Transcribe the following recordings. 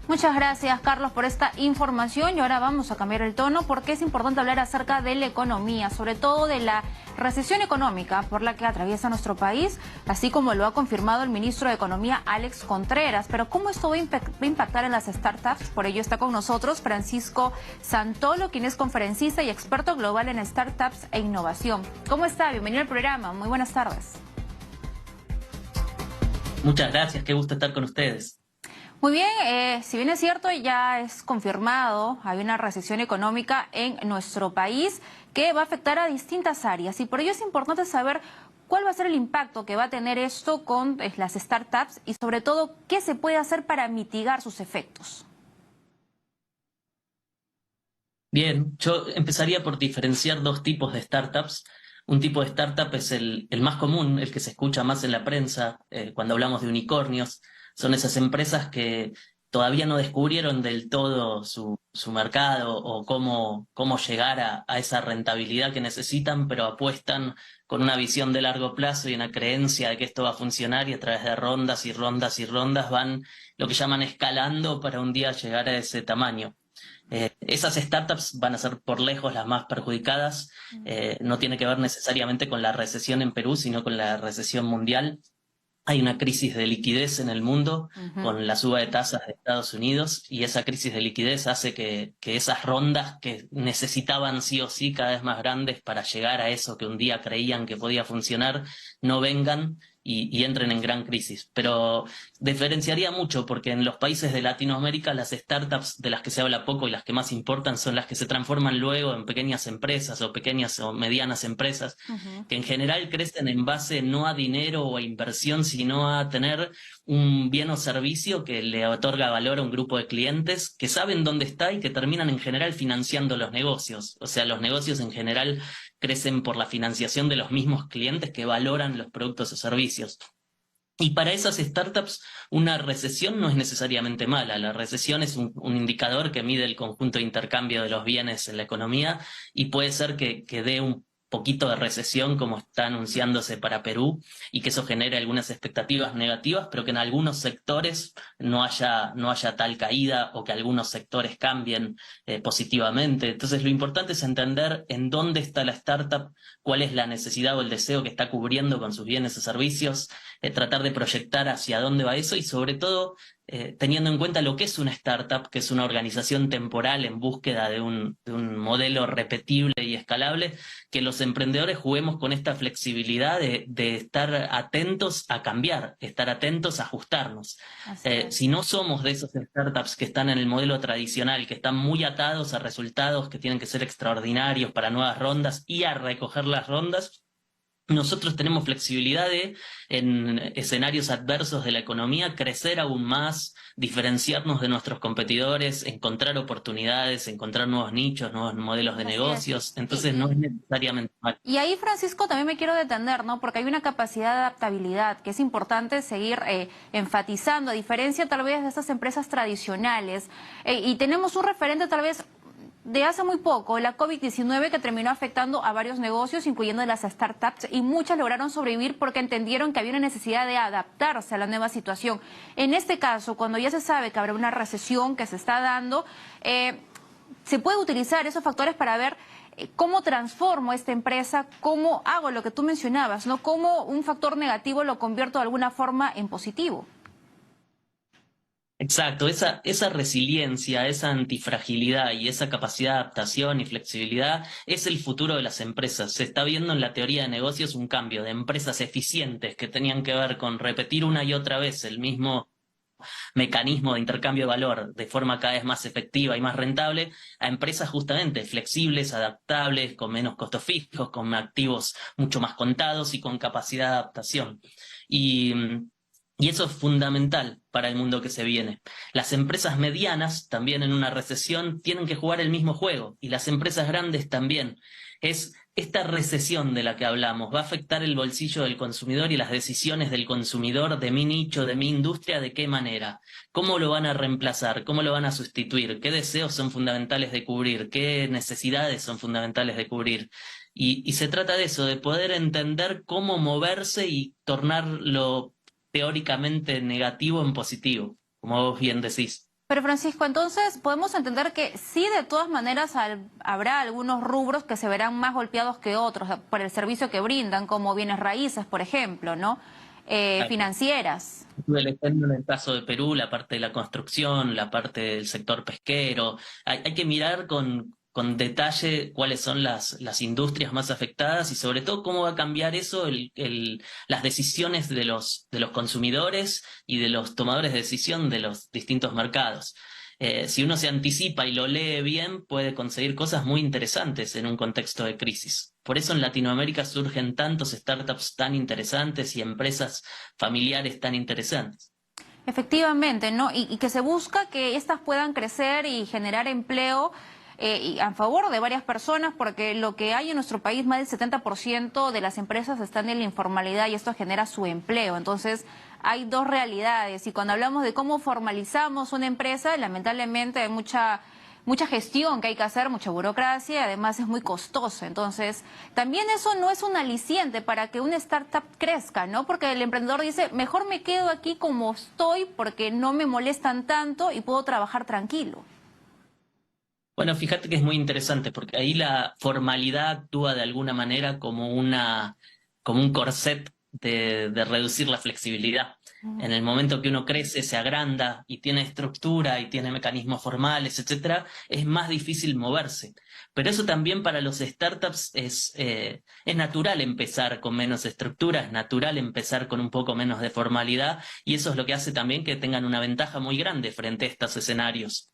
Muchas gracias, Carlos, por esta información. Y ahora vamos a cambiar el tono porque es importante hablar acerca de la economía, sobre todo de la recesión económica por la que atraviesa nuestro país, así como lo ha confirmado el ministro de Economía, Alex Contreras. Pero ¿cómo esto va a impactar en las startups? Por ello está con nosotros Francisco Santolo, quien es conferencista y experto global en startups e innovación. ¿Cómo está? Bienvenido al programa. Muy buenas tardes. Muchas gracias, qué gusto estar con ustedes. Muy bien, si bien es cierto, ya es confirmado, hay una recesión económica en nuestro país que va a afectar a distintas áreas y por ello es importante saber cuál va a ser el impacto que va a tener esto con las startups y sobre todo qué se puede hacer para mitigar sus efectos. Bien, yo empezaría por diferenciar dos tipos de startups. Un tipo de startup es el más común, el que se escucha más en la prensa cuando hablamos de unicornios. Son esas empresas que todavía no descubrieron del todo su mercado o cómo llegar a esa rentabilidad que necesitan, pero apuestan con una visión de largo plazo y una creencia de que esto va a funcionar y a través de rondas y rondas y rondas van lo que llaman escalando para un día llegar a ese tamaño. Esas startups van a ser por lejos las más perjudicadas. No tiene que ver necesariamente con la recesión en Perú, sino con la recesión mundial. Hay una crisis de liquidez en el mundo con la suba de tasas de Estados Unidos y esa crisis de liquidez hace que esas rondas que necesitaban sí o sí cada vez más grandes para llegar a eso que un día creían que podía funcionar, no vengan y entren en gran crisis. Pero diferenciaría mucho porque en los países de Latinoamérica las startups de las que se habla poco y las que más importan son las que se transforman luego en pequeñas empresas o pequeñas o medianas empresas que en general crecen en base no a dinero o a inversión, sino a tener un bien o servicio que le otorga valor a un grupo de clientes que saben dónde está y que terminan en general financiando los negocios. O sea, los negocios en general crecen por la financiación de los mismos clientes que valoran los productos o servicios. Y para esas startups una recesión no es necesariamente mala. La recesión es un indicador que mide el conjunto de intercambio de los bienes en la economía y puede ser que dé un poquito de recesión como está anunciándose para Perú y que eso genere algunas expectativas negativas, pero que en algunos sectores no haya tal caída o que algunos sectores cambien positivamente. Entonces lo importante es entender en dónde está la startup, cuál es la necesidad o el deseo que está cubriendo con sus bienes o servicios, tratar de proyectar hacia dónde va eso y sobre todo teniendo en cuenta lo que es una startup, que es una organización temporal en búsqueda de un modelo repetible y escalable, que los emprendedores juguemos con esta flexibilidad de estar atentos a cambiar, estar atentos a ajustarnos. Si no somos de esos startups que están en el modelo tradicional, que están muy atados a resultados que tienen que ser extraordinarios para nuevas rondas y a recoger las rondas, nosotros tenemos flexibilidad de, en escenarios adversos de la economía, crecer aún más, diferenciarnos de nuestros competidores, encontrar oportunidades, encontrar nuevos nichos, nuevos modelos de negocios. Entonces no es necesariamente mal. Y ahí, Francisco, también me quiero detener, ¿no? Porque hay una capacidad de adaptabilidad que es importante seguir enfatizando, a diferencia tal vez de estas empresas tradicionales. Y tenemos un referente tal vez de hace muy poco, la COVID-19, que terminó afectando a varios negocios, incluyendo las startups, y muchas lograron sobrevivir porque entendieron que había una necesidad de adaptarse a la nueva situación. En este caso, cuando ya se sabe que habrá una recesión que se está dando, se puede utilizar esos factores para ver cómo transformo esta empresa, cómo hago lo que tú mencionabas, ¿no? Cómo un factor negativo lo convierto de alguna forma en positivo. Exacto, esa resiliencia, esa antifragilidad y esa capacidad de adaptación y flexibilidad es el futuro de las empresas. Se está viendo en la teoría de negocios un cambio de empresas eficientes que tenían que ver con repetir una y otra vez el mismo mecanismo de intercambio de valor de forma cada vez más efectiva y más rentable, a empresas justamente flexibles, adaptables, con menos costos fijos, con activos mucho más contados y con capacidad de adaptación. Y eso es fundamental para el mundo que se viene. Las empresas medianas, también en una recesión, tienen que jugar el mismo juego, y las empresas grandes también. Es esta recesión de la que hablamos, va a afectar el bolsillo del consumidor y las decisiones del consumidor, de mi nicho, de mi industria, ¿de qué manera? ¿Cómo lo van a reemplazar? ¿Cómo lo van a sustituir? ¿Qué deseos son fundamentales de cubrir? ¿Qué necesidades son fundamentales de cubrir? Y se trata de eso, de poder entender cómo moverse y tornarlo teóricamente negativo en positivo, como vos bien decís. Pero Francisco, entonces podemos entender que sí, de todas maneras habrá algunos rubros que se verán más golpeados que otros por el servicio que brindan, como bienes raíces, por ejemplo, ¿no? Financieras. Estuve leyendo en el caso de Perú la parte de la construcción, la parte del sector pesquero. Hay que mirar con detalle cuáles son las industrias más afectadas y sobre todo cómo va a cambiar eso las decisiones de los consumidores y de los tomadores de decisión de los distintos mercados. Si uno se anticipa y lo lee bien, puede conseguir cosas muy interesantes en un contexto de crisis. Por eso en Latinoamérica surgen tantos startups tan interesantes y empresas familiares tan interesantes. Efectivamente, ¿no? Y que se busca que éstas puedan crecer y generar empleo y a favor de varias personas, porque lo que hay en nuestro país, más del 70% de las empresas están en la informalidad y esto genera su empleo. Entonces, hay dos realidades y cuando hablamos de cómo formalizamos una empresa, lamentablemente hay mucha gestión que hay que hacer, mucha burocracia, y además es muy costoso. Entonces, también eso no es un aliciente para que una startup crezca, ¿no? Porque el emprendedor dice, mejor me quedo aquí como estoy porque no me molestan tanto y puedo trabajar tranquilo. Bueno, fíjate que es muy interesante porque ahí la formalidad actúa de alguna manera como un corset de reducir la flexibilidad. En el momento que uno crece, se agranda y tiene estructura y tiene mecanismos formales, etcétera, es más difícil moverse. Pero eso también para los startups es natural empezar con menos estructura, es natural empezar con un poco menos de formalidad y eso es lo que hace también que tengan una ventaja muy grande frente a estos escenarios.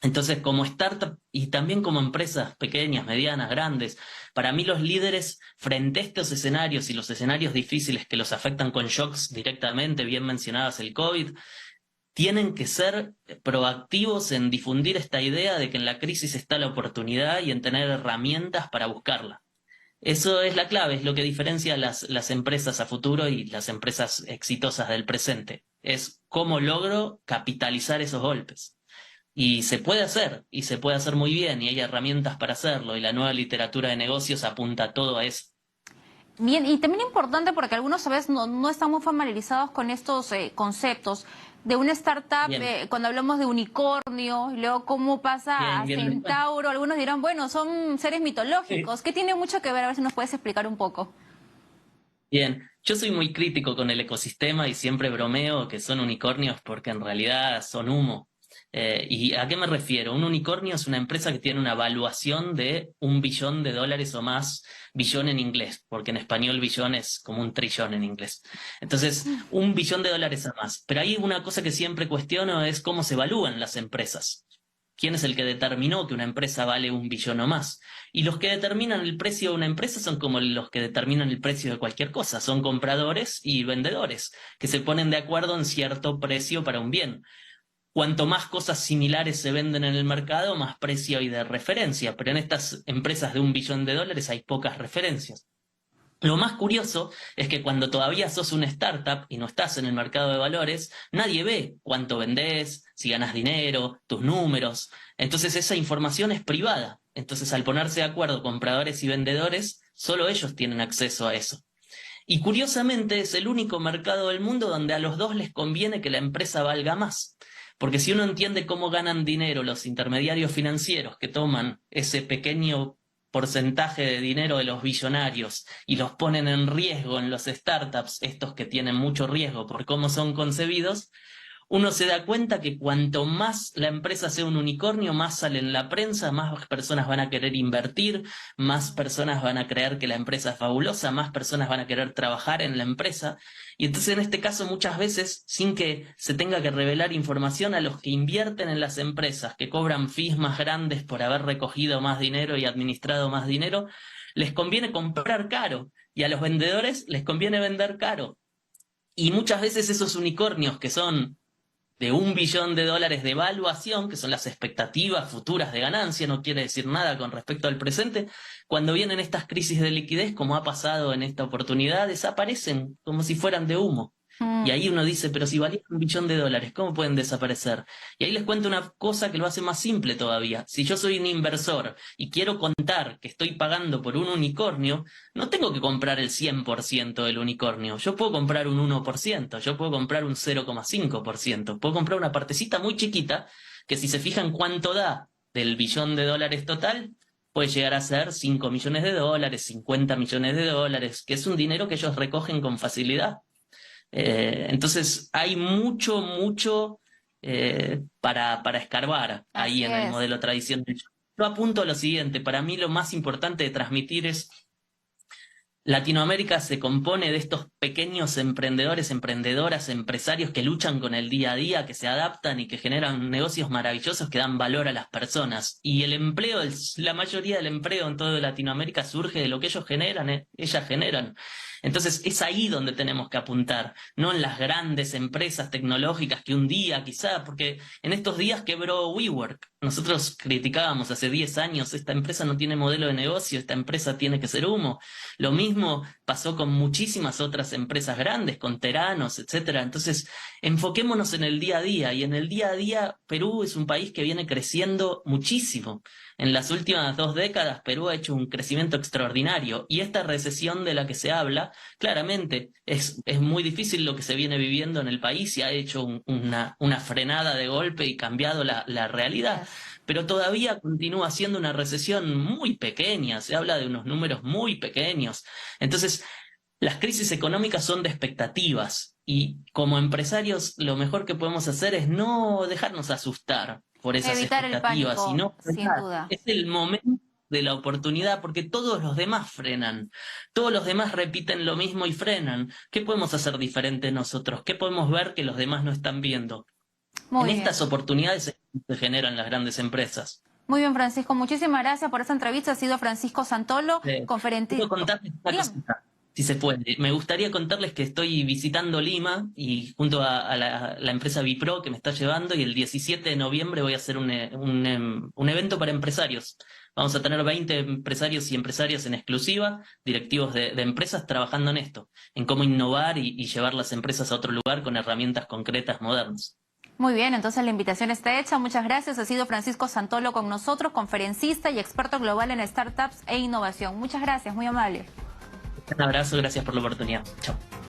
Entonces, como startup y también como empresas pequeñas, medianas, grandes, para mí los líderes frente a estos escenarios y los escenarios difíciles que los afectan con shocks directamente, bien mencionadas el COVID, tienen que ser proactivos en difundir esta idea de que en la crisis está la oportunidad y en tener herramientas para buscarla. Eso es la clave, es lo que diferencia las empresas a futuro y las empresas exitosas del presente. Es cómo logro capitalizar esos golpes. Y se puede hacer, y se puede hacer muy bien, y hay herramientas para hacerlo, y la nueva literatura de negocios apunta todo a eso. Bien, y también importante porque algunos a veces no estamos familiarizados con estos conceptos de una startup, Bien, cuando hablamos de unicornio, y luego cómo pasa bien, a bien. Bueno, centauro, algunos dirán, bueno, son seres mitológicos. ¿Qué tiene mucho que ver? A ver si nos puedes explicar un poco. bien, yo soy muy crítico con el ecosistema y siempre bromeo que son unicornios porque en realidad son humo. ¿Y a qué me refiero? Un unicornio es una empresa que tiene una valuación de $1 billón o más, billón en inglés, porque en español billón es como un trillón en inglés. Entonces, $1 billón o más. Pero hay una cosa que siempre cuestiono es cómo se evalúan las empresas. ¿Quién es el que determinó que una empresa vale 1 billón o más? Y los que determinan el precio de una empresa son como los que determinan el precio de cualquier cosa, son compradores y vendedores, que se ponen de acuerdo en cierto precio para un bien. Cuanto más cosas similares se venden en el mercado, más precio hay de referencia, pero en estas empresas de $1 billón hay pocas referencias. Lo más curioso es que cuando todavía sos una startup y no estás en el mercado de valores, nadie ve cuánto vendés, si ganas dinero, tus números. Entonces esa información es privada. Entonces al ponerse de acuerdo compradores y vendedores, solo ellos tienen acceso a eso. Y curiosamente es el único mercado del mundo donde a los dos les conviene que la empresa valga más. Porque si uno entiende cómo ganan dinero los intermediarios financieros que toman ese pequeño porcentaje de dinero de los billonarios y los ponen en riesgo en los startups, estos que tienen mucho riesgo por cómo son concebidos, uno se da cuenta que cuanto más la empresa sea un unicornio, más sale en la prensa, más personas van a querer invertir, más personas van a creer que la empresa es fabulosa, más personas van a querer trabajar en la empresa. Y entonces en este caso muchas veces, sin que se tenga que revelar información a los que invierten en las empresas, que cobran fees más grandes por haber recogido más dinero y administrado más dinero, les conviene comprar caro y a los vendedores les conviene vender caro. Y muchas veces esos unicornios que son de $1 billón de evaluación, que son las expectativas futuras de ganancia, no quiere decir nada con respecto al presente, cuando vienen estas crisis de liquidez, como ha pasado en esta oportunidad, desaparecen como si fueran de humo. Y ahí uno dice, pero si valían $1 billón, ¿cómo pueden desaparecer? Y ahí les cuento una cosa que lo hace más simple todavía. Si yo soy un inversor y quiero contar que estoy pagando por un unicornio, no tengo que comprar el 100% del unicornio. Yo puedo comprar un 1%, yo puedo comprar un 0,5%, puedo comprar una partecita muy chiquita que si se fijan cuánto da del billón de dólares total, puede llegar a ser 5 millones de dólares, 50 millones de dólares, que es un dinero que ellos recogen con facilidad. Entonces hay mucho para escarbar ahí Así en el es. modelo tradicional. Yo apunto a lo siguiente, para mí lo más importante de transmitir es: Latinoamérica se compone de estos pequeños emprendedores, emprendedoras, empresarios que luchan con el día a día, que se adaptan y que generan negocios maravillosos que dan valor a las personas. Y el empleo, la mayoría del empleo en toda Latinoamérica surge de lo que ellos generan, ellas generan. Entonces es ahí donde tenemos que apuntar, no en las grandes empresas tecnológicas que un día quizá, porque en estos días quebró WeWork. Nosotros criticábamos hace 10 años, esta empresa no tiene modelo de negocio, esta empresa tiene que ser humo. Lo mismo pasó con muchísimas otras empresas grandes, con Teranos, etcétera. Entonces, enfoquémonos en el día a día, y en el día a día Perú es un país que viene creciendo muchísimo. En las últimas 2 décadas Perú ha hecho un crecimiento extraordinario, y esta recesión de la que se habla, claramente es muy difícil lo que se viene viviendo en el país, y ha hecho una frenada de golpe y cambiado la realidad. Pero todavía continúa siendo una recesión muy pequeña, se habla de unos números muy pequeños. Entonces, las crisis económicas son de expectativas, y como empresarios lo mejor que podemos hacer es no dejarnos asustar por esas Evitar el expectativas, pánico, sino sin frenar. duda. Es el momento de la oportunidad, porque todos los demás frenan, todos los demás repiten lo mismo y frenan. ¿Qué podemos hacer diferente nosotros? ¿Qué podemos ver que los demás no están viendo? En Muy bien. estas oportunidades se generan las grandes empresas. Muy bien, Francisco. Muchísimas gracias por esta entrevista. Ha sido Francisco Santolo, Quiero conferencista. contarles una Dígame. cosita, si se puede. Me gustaría contarles que estoy visitando Lima, y junto a la empresa Bipro que me está llevando, y el 17 de noviembre voy a hacer un evento para empresarios. Vamos a tener 20 empresarios y empresarias en exclusiva, directivos de empresas, trabajando en esto, en cómo innovar y llevar las empresas a otro lugar con herramientas concretas, modernas. Muy bien, entonces la invitación está hecha. Muchas gracias. Ha sido Francisco Santolo con nosotros, conferencista y experto global en startups e innovación. Muchas gracias, muy amable. Un abrazo, gracias por la oportunidad. Chao.